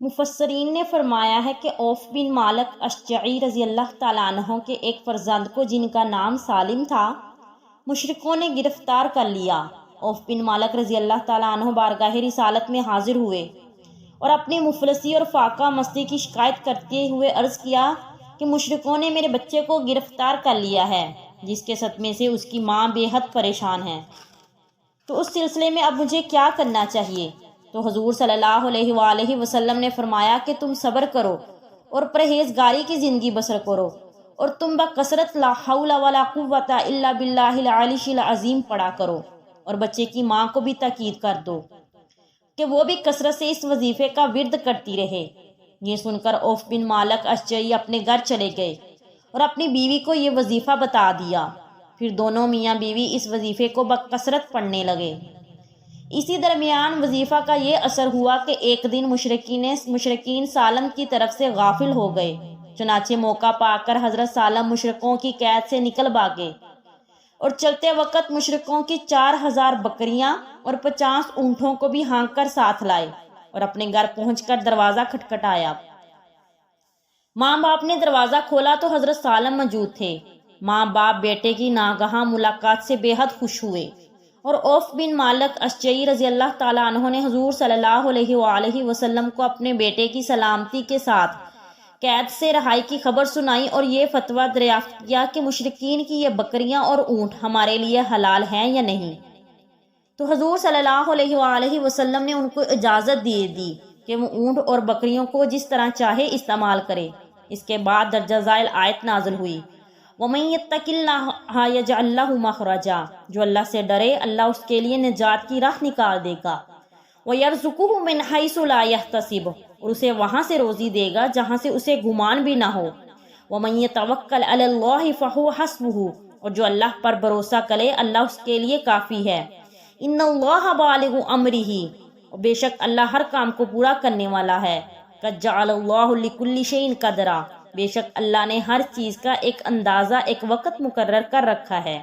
مفسرین نے فرمایا ہے کہ عوف بن مالک اشجعی رضی اللہ تعالیٰ عنہ کے ایک فرزند کو، جن کا نام سالم تھا، مشرکوں نے گرفتار کر لیا۔ عوف بن مالک رضی اللہ تعالیٰ عنہ بارگاہ رسالت میں حاضر ہوئے اور اپنی مفلسی اور فاقہ مستی کی شکایت کرتے ہوئے عرض کیا کہ مشرکوں نے میرے بچے کو گرفتار کر لیا ہے، جس کے صدمے سے اس کی ماں بے حد پریشان ہے، تو اس سلسلے میں اب مجھے کیا کرنا چاہیے؟ تو حضور صلی اللہ علیہ وآلہ وسلم نے فرمایا کہ تم صبر کرو اور پرہیزگاری کی زندگی بسر کرو، اور تم بکثرت لا حول ولا قوت الا باللہ العلی العظیم پڑھا کرو، اور بچے کی ماں کو بھی تاکید کر دو کہ وہ بھی کثرت سے اس وظیفے کا ورد کرتی رہے۔ یہ سن کر عوف بن مالک اشجعی اپنے گھر چلے گئے اور اپنی بیوی کو یہ وظیفہ بتا دیا۔ پھر دونوں میاں بیوی اس وظیفے کو بکثرت پڑھنے لگے۔ اسی درمیان وظیفہ کا یہ اثر ہوا کہ ایک دن مشرکین سالم کی طرف سے غافل ہو گئے، چنانچہ موقع پا کر حضرت سالم مشرکوں کی قید سے نکل بھاگے اور چلتے وقت مشرکوں کی 4000 بکریاں اور 50 اونٹوں کو بھی ہانک کر ساتھ لائے اور اپنے گھر پہنچ کر دروازہ کھٹکھٹایا۔ ماں باپ نے دروازہ کھولا تو حضرت سالم موجود تھے۔ ماں باپ بیٹے کی ناگہاں ملاقات سے بے حد خوش ہوئے، اور عوف بن مالک اشجعی رضی اللہ تعالیٰ عنہ نے حضور صلی اللہ علیہ وآلہ وسلم کو اپنے بیٹے کی سلامتی کے ساتھ قید سے رہائی کی خبر سنائی اور یہ فتویٰ دریافت کیا کہ مشرکین کی یہ بکریاں اور اونٹ ہمارے لیے حلال ہیں یا نہیں۔ تو حضور صلی اللہ علیہ وآلہ وسلم نے ان کو اجازت دے دی کہ وہ اونٹ اور بکریوں کو جس طرح چاہے استعمال کرے۔ اس کے بعد درجہ ذیل آیت نازل ہوئی، وَمَن يَتَّقِ اللَّهَ يَجْعَل لَّهُ مَخْرَجًا، جو اللہ سے ڈرے اللہ اس کے لیے نجات کی راہ نکال دے گا، وَيَرْزُقُهُ مِنْ حَيْثُ لَا يَحْتَسِبُ، اور اسے وہاں سے روزی دے گا جہاں سے اسے گمان بھی نہ ہو، وَمَن يَتَوَكَّلْ عَلَى اللَّهِ فَهُوَ حَسْبُهُ، اور جو اللہ پر بھروسہ کرے اللہ اس کے لیے کافی ہے، إِنَّ اللَّهَ بَالِغُ أَمْرِهِ، اور بے شک اللہ ہر کام کو پورا کرنے والا ہے، قَدْ جَعَلَ اللَّهُ لِكُلِّ شَيْءٍ قَدْرًا، بے شک اللہ نے ہر چیز کا ایک اندازہ، ایک وقت مقرر کر رکھا ہے۔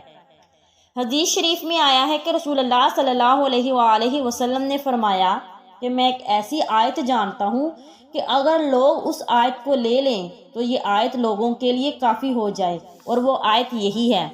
حدیث شریف میں آیا ہے کہ رسول اللہ صلی اللہ علیہ وآلہ وسلم نے فرمایا کہ میں ایک ایسی آیت جانتا ہوں کہ اگر لوگ اس آیت کو لے لیں تو یہ آیت لوگوں کے لیے کافی ہو جائے، اور وہ آیت یہی ہے،